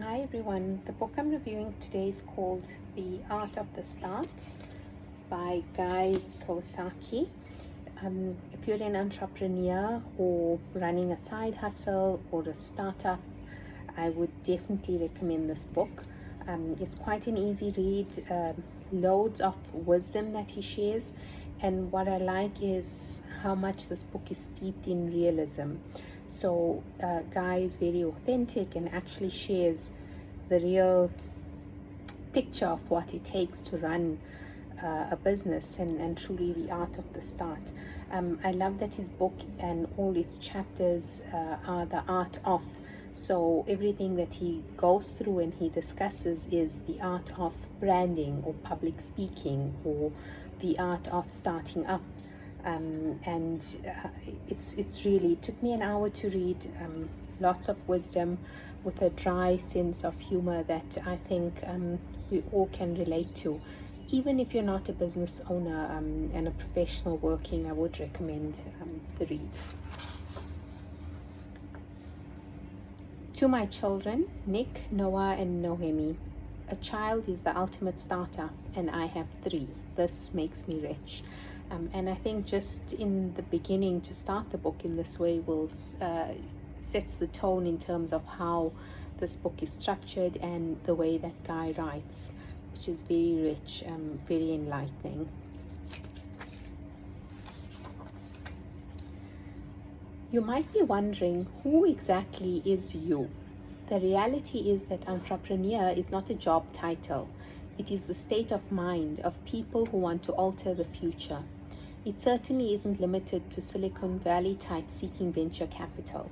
Hi everyone, the book I'm reviewing today is called The Art of the Start by Kawasaki. If you're an entrepreneur or running a side hustle or a startup, I would definitely recommend this book. It's quite an easy read, loads of wisdom that he shares, and what I like is how much this book is steeped in realism. So Guy is very authentic and actually shares the real picture of what it takes to run a business and truly the art of the start. I love that his book and all its chapters are the art of. So everything that he goes through and he discusses is the art of branding or public speaking or the art of starting up. It's really, it took me an hour to read, lots of wisdom with a dry sense of humor that I think we all can relate to. Even if you're not a business owner and a professional working, I would recommend the read. To my children, Nick, Noah and Noemi, a child is the ultimate starter and I have 3. This makes me rich. And I think just in the beginning to start the book in this way will sets the tone in terms of how this book is structured and the way that Guy writes, which is very rich, very enlightening. You might be wondering, who exactly is you? The reality is that entrepreneur is not a job title. It is the state of mind of people who want to alter the future. It certainly isn't limited to Silicon Valley type seeking venture capital.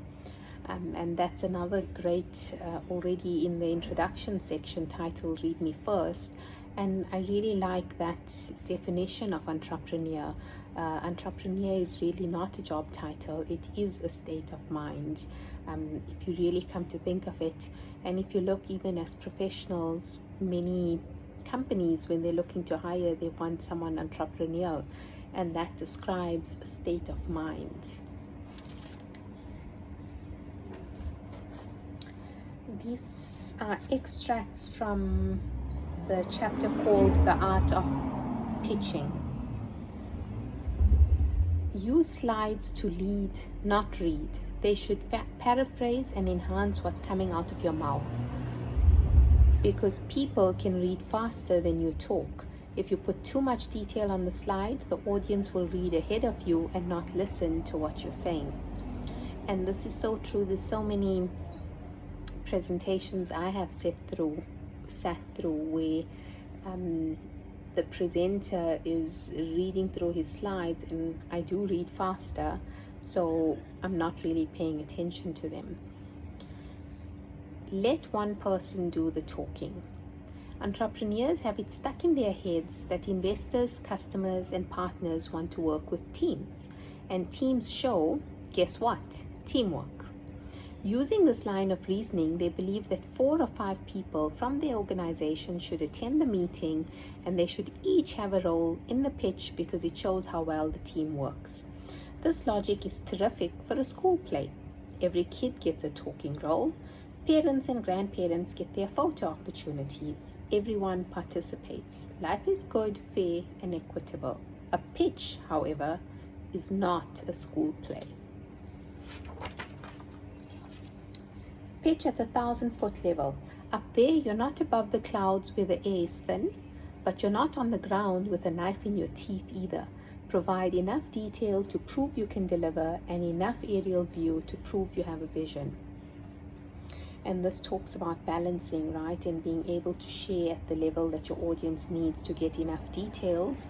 And that's another great, already in the introduction section titled Read Me First. And I really like that definition of entrepreneur. Entrepreneur is really not a job title, it is a state of mind. If you really come to think of it, and if you look even as professionals, many companies, when they're looking to hire, they want someone entrepreneurial, and that describes a state of mind. These are extracts from the chapter called The Art of Pitching. Use slides to lead, not read. They should paraphrase and enhance what's coming out of your mouth, because people can read faster than you talk. If you put too much detail on the slide, the audience will read ahead of you and not listen to what you're saying. And this is so true. There's so many presentations I have sat through where the presenter is reading through his slides, and I do read faster, so I'm not really paying attention to them. Let one person do the talking. Entrepreneurs have it stuck in their heads that investors, customers, and partners want to work with teams. And teams show, guess what? Teamwork. Using this line of reasoning, they believe that 4 or 5 people from their organization should attend the meeting and they should each have a role in the pitch because it shows how well the team works. This logic is terrific for a school play. Every kid gets a talking role. Parents and grandparents get their photo opportunities. Everyone participates. Life is good, fair, and equitable. A pitch, however, is not a school play. Pitch at 1,000-foot level. Up there, you're not above the clouds where the air is thin, but you're not on the ground with a knife in your teeth either. Provide enough detail to prove you can deliver and enough aerial view to prove you have a vision. And this talks about balancing, right, and being able to share at the level that your audience needs to get enough details,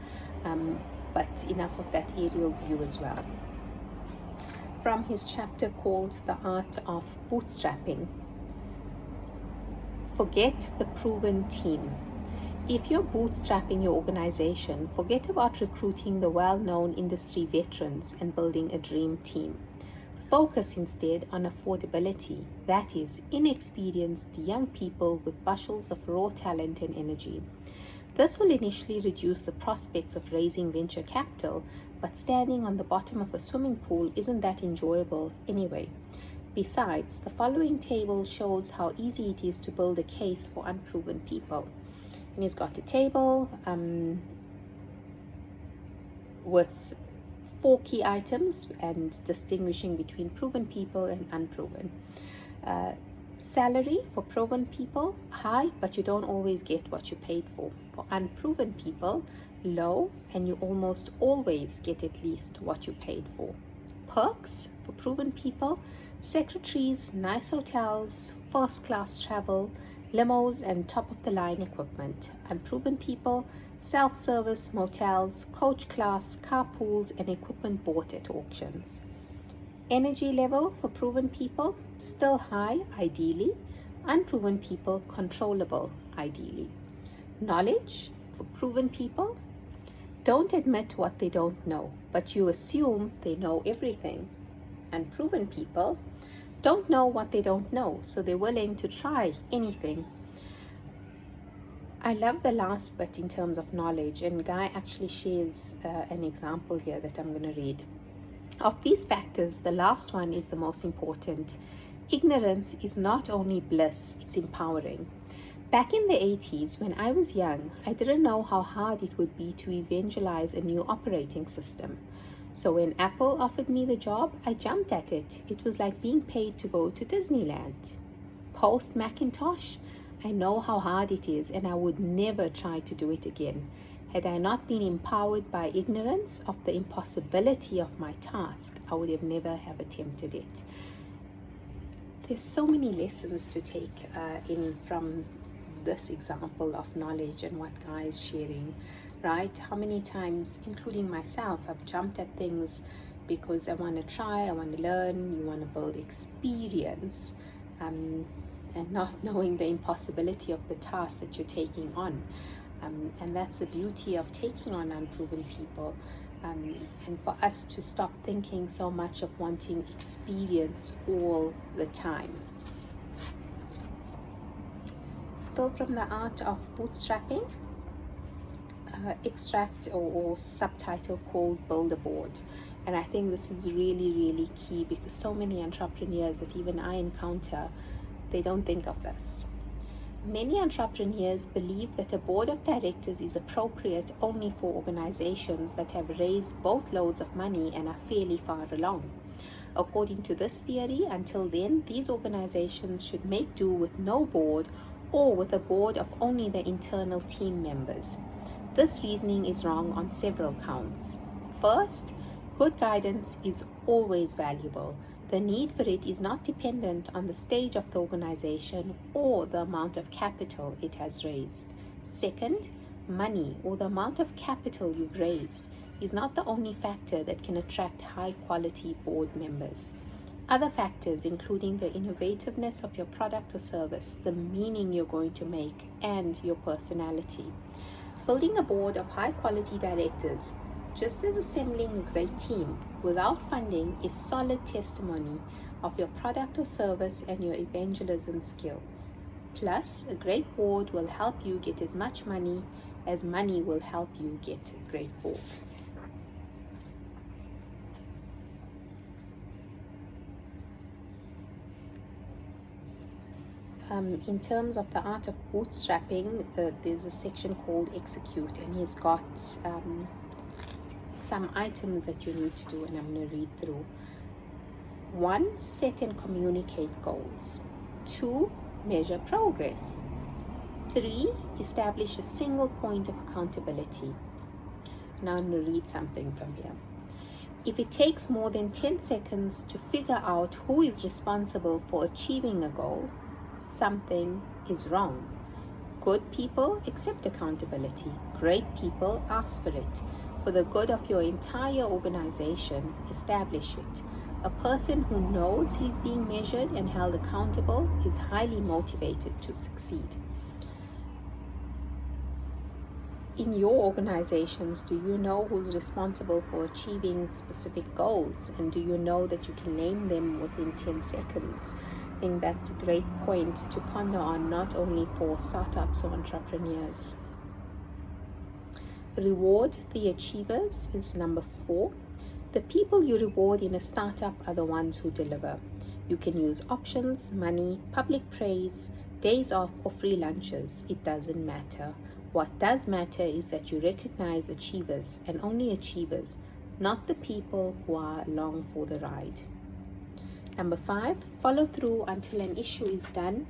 but enough of that aerial view as well. From his chapter called The Art of Bootstrapping. Forget the proven team. If you're bootstrapping your organization, forget about recruiting the well-known industry veterans and building a dream team. Focus instead on affordability, that is, inexperienced young people with bushels of raw talent and energy. This will initially reduce the prospects of raising venture capital, but standing on the bottom of a swimming pool isn't that enjoyable anyway. Besides, the following table shows how easy it is to build a case for unproven people. And he's got a table with 4 key items and distinguishing between proven people and unproven. Salary for proven people, high, but you don't always get what you paid for. For unproven people, low, and you almost always get at least what you paid for. Perks for proven people, secretaries, nice hotels, first class travel, limos, and top of the line equipment. Unproven people, self-service motels, coach class, carpools, and equipment bought at auctions. Energy level for proven people, still high, ideally. Unproven people, controllable, ideally. Knowledge for proven people, don't admit what they don't know, but you assume they know everything. Unproven people don't know what they don't know, so they're willing to try anything. I love the last bit in terms of knowledge, and Guy actually shares an example here that I'm going to read. Of these factors, the last one is the most important. Ignorance is not only bliss, it's empowering. Back in the 80s, when I was young, I didn't know how hard it would be to evangelize a new operating system. So when Apple offered me the job, I jumped at it. It was like being paid to go to Disneyland. Post Macintosh, I know how hard it is, and I would never try to do it again. Had I not been empowered by ignorance of the impossibility of my task, I would have never have attempted it. There's so many lessons to take in from this example of knowledge and what Guy is sharing, right? How many times, including myself, I've jumped at things because I want to try, I want to learn, you want to build experience, and not knowing the impossibility of the task that you're taking on. And that's the beauty of taking on unproven people, and for us to stop thinking so much of wanting experience all the time. Still from the art of bootstrapping, extract or subtitle called Build a Board. And I think this is really, really key, because so many entrepreneurs that even I encounter, they don't think of this. Many entrepreneurs believe that a board of directors is appropriate only for organizations that have raised boatloads of money and are fairly far along. According to this theory, until then, these organizations should make do with no board, or with a board of only the internal team members. This reasoning is wrong on several counts. First, good guidance is always valuable. The need for it is not dependent on the stage of the organization or the amount of capital it has raised. Second, money or the amount of capital you've raised is not the only factor that can attract high-quality board members. Other factors, including the innovativeness of your product or service, the meaning you're going to make, and your personality. Building a board of high-quality directors, just as assembling a great team without funding, is solid testimony of your product or service and your evangelism skills. Plus, a great board will help you get as much money as money will help you get a great board. In terms of the art of bootstrapping, there's a section called Execute, and he's got some items that you need to do, and I'm going to read through. 1, set and communicate goals. 2, measure progress. 3, establish a single point of accountability. Now I'm going to read something from here. If it takes more than 10 seconds to figure out who is responsible for achieving a goal, something is wrong. Good people accept accountability. Great people ask for it. For the good of your entire organization, establish it. A person who knows he's being measured and held accountable is highly motivated to succeed. In your organizations, do you know who's responsible for achieving specific goals? And do you know that you can name them within 10 seconds? I think that's a great point to ponder on, not only for startups or entrepreneurs. Reward the achievers is number 4. The people you reward in a startup are the ones who deliver. You can use options, money, public praise, days off, or free lunches. It doesn't matter. What does matter is that you recognize achievers, and only achievers, not the people who are along for the ride. Number 5, follow through until an issue is done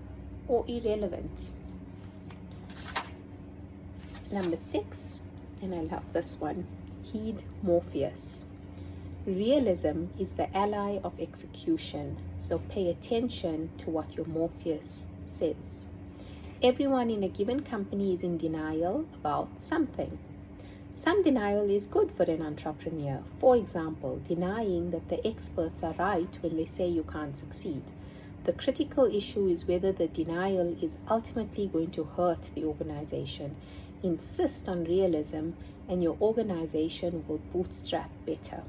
or irrelevant. Number 6, and I love this one, heed Morpheus. Realism is the ally of execution, so pay attention to what your Morpheus says. Everyone in a given company is in denial about something. Some denial is good for an entrepreneur. For example, denying that the experts are right when they say you can't succeed. The critical issue is whether the denial is ultimately going to hurt the organization. Insist on realism and your organization will bootstrap better.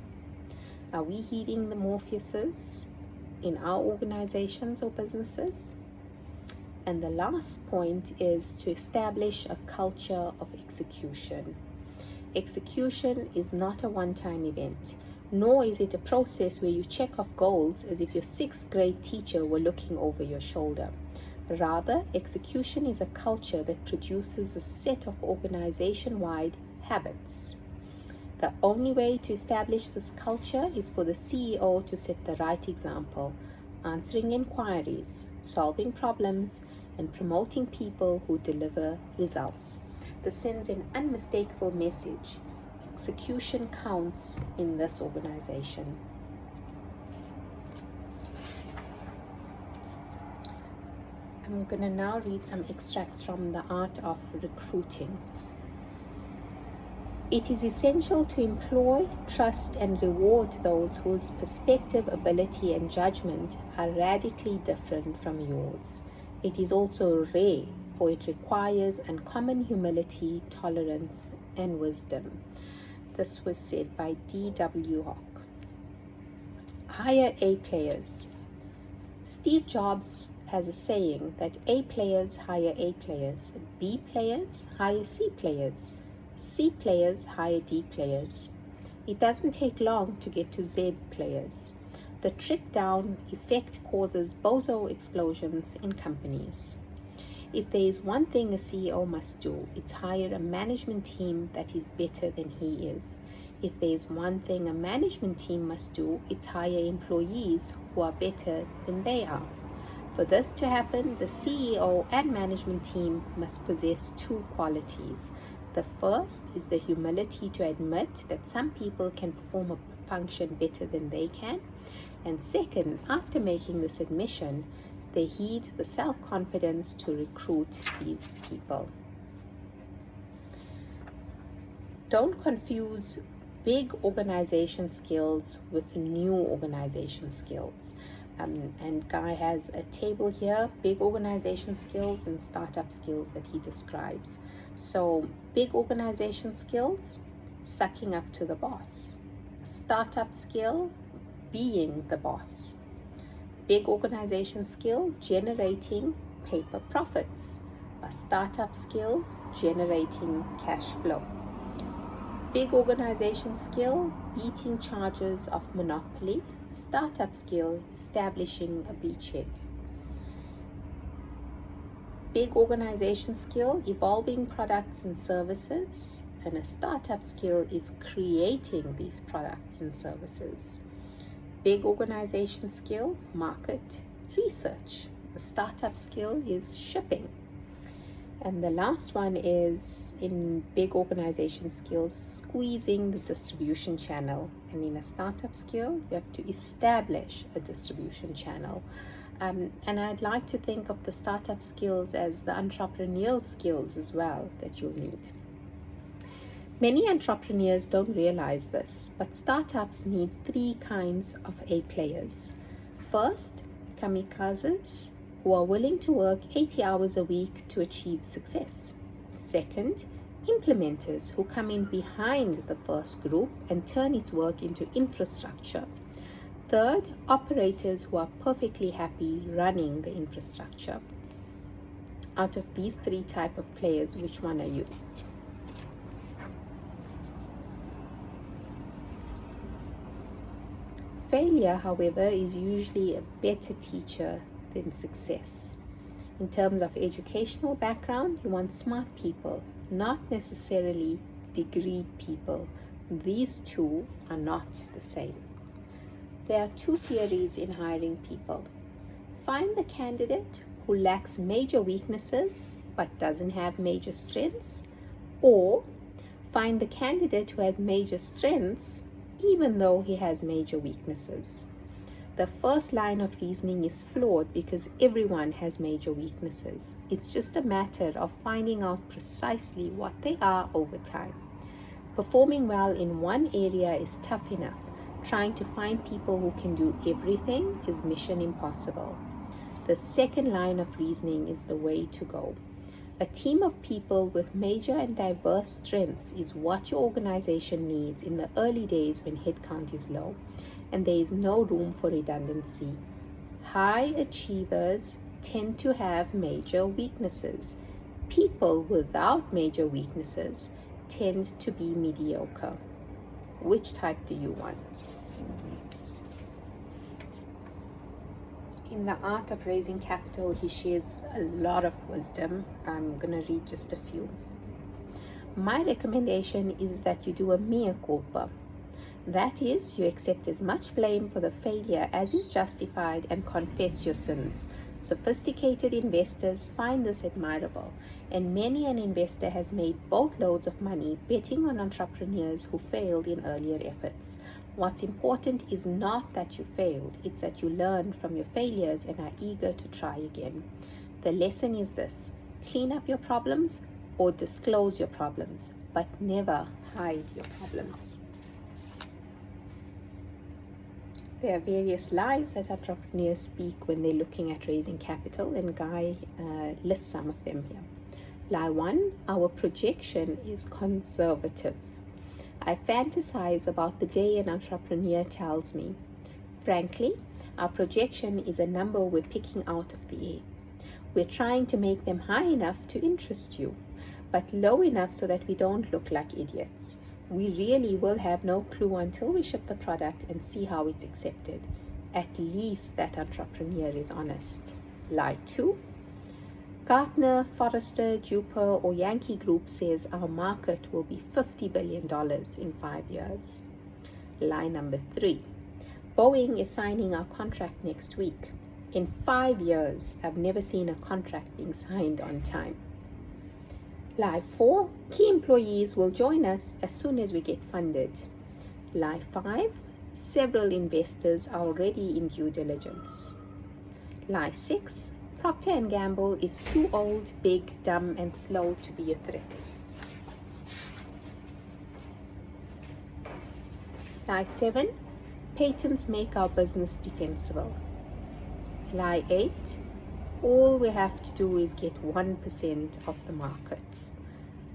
Are we heeding the Morpheuses in our organizations or businesses? And the last point is to establish a culture of execution. Execution is not a one-time event, nor is it a process where you check off goals as if your 6th grade teacher were looking over your shoulder. Rather, execution is a culture that produces a set of organization-wide habits. The only way to establish this culture is for the CEO to set the right example, answering inquiries, solving problems, and promoting people who deliver results. This sends an unmistakable message. Execution counts in this organization. I'm going to now read some extracts from The Art of Recruiting. It is essential to employ, trust, and reward those whose perspective, ability, and judgment are radically different from yours. It is also rare, for it requires uncommon humility, tolerance, and wisdom. This was said by D.W. Hawk. Hire A players. Steve Jobs has a saying that A players hire A players, B players hire C players, C players hire D players. It doesn't take long to get to Z players. The trickle-down effect causes bozo explosions in companies. If there is one thing a CEO must do, it's hire a management team that is better than he is. If there is one thing a management team must do, it's hire employees who are better than they are. For this to happen, the CEO and management team must possess 2 qualities. The first is the humility to admit that some people can perform a function better than they can. And second, after making this admission, they heed the self-confidence to recruit these people. Don't confuse big organization skills with new organization skills. And Guy has a table here, big organization skills and startup skills that he describes. So big organization skills, sucking up to the boss. Startup skill, being the boss. Big organization skill, generating paper profits. A startup skill, generating cash flow. Big organization skill, beating charges of monopoly. Startup skill, establishing a beachhead. Big organization skill, evolving products and services. And a startup skill is creating these products and services. Big organization skill, market research. A startup skill is shipping. And the last one is, in big organization skills, squeezing the distribution channel. And in a startup skill, you have to establish a distribution channel. And I'd like to think of the startup skills as the entrepreneurial skills as well that you'll need. Many entrepreneurs don't realize this, but startups need 3 kinds of A players. First, kamikazes, who are willing to work 80 hours a week to achieve success. Second, implementers who come in behind the first group and turn its work into infrastructure. Third, operators who are perfectly happy running the infrastructure. Out of these 3 types of players, which one are you? Failure, however, is usually a better teacher than success. In terms of educational background, you want smart people, not necessarily degreed people. These two are not the same. There are two theories in hiring people. Find the candidate who lacks major weaknesses but doesn't have major strengths, or find the candidate who has major strengths even though he has major weaknesses. The first line of reasoning is flawed because everyone has major weaknesses. It's just a matter of finding out precisely what they are over time. Performing well in one area is tough enough. Trying to find people who can do everything is mission impossible. The second line of reasoning is the way to go. A team of people with major and diverse strengths is what your organization needs in the early days when headcount is low, and there is no room for redundancy. High achievers tend to have major weaknesses. People without major weaknesses tend to be mediocre. Which type do you want? In The Art of Raising Capital, he shares a lot of wisdom. I'm going to read just a few. My recommendation is that you do a mea culpa. That is, you accept as much blame for the failure as is justified and confess your sins. Sophisticated investors find this admirable, and many an investor has made boatloads of money betting on entrepreneurs who failed in earlier efforts. What's important is not that you failed, it's that you learned from your failures and are eager to try again. The lesson is this: clean up your problems or disclose your problems, but never hide your problems. There are various lies that entrepreneurs speak when they're looking at raising capital, and Guy lists some of them here. Lie 1, our projection is conservative. I fantasize about the day an entrepreneur tells me, frankly, our projection is a number we're picking out of the air. We're trying to make them high enough to interest you, but low enough so that we don't look like idiots. We really will have no clue until we ship the product and see how it's accepted. At least that entrepreneur is honest. Lie 2. Gartner, Forrester, Jupiter, or Yankee Group says our market will be $50 billion in 5 years. Lie number 3. Boeing is signing our contract next week. In 5 years, I've never seen a contract being signed on time. Lie 4. Key employees will join us as soon as we get funded. Lie 5. Several investors are already in due diligence. Lie 6. Procter & Gamble is too old, big, dumb, and slow to be a threat. Lie 7. Patents make our business defensible. Lie 8. All we have to do is get 1% of the market.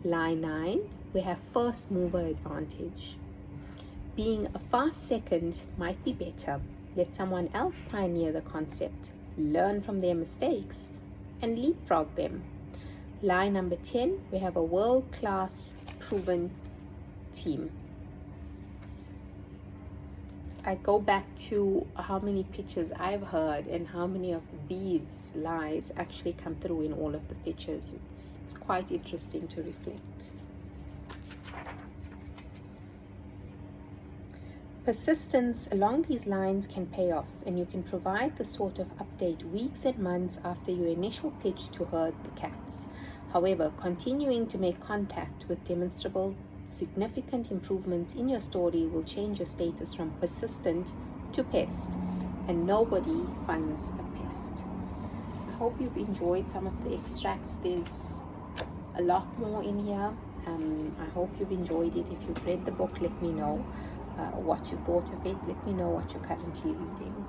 Lie 9. We have first mover advantage. Being a fast second might be better. Let someone else pioneer the concept. Learn from their mistakes and leapfrog them. Lie number 10, we have a world-class proven team. I go back to how many pitches I've heard and how many of these lies actually come through in all of the pitches. It's quite interesting to reflect. Persistence along these lines can pay off, and you can provide the sort of update weeks and months after your initial pitch to herd the cats. However, continuing to make contact with demonstrable significant improvements in your story will change your status from persistent to pest, and nobody funds a pest. I hope you've enjoyed some of the extracts. There's a lot more in here. I hope you've enjoyed it. If you've read the book, let me know what you thought of it. Let me know what you're currently reading.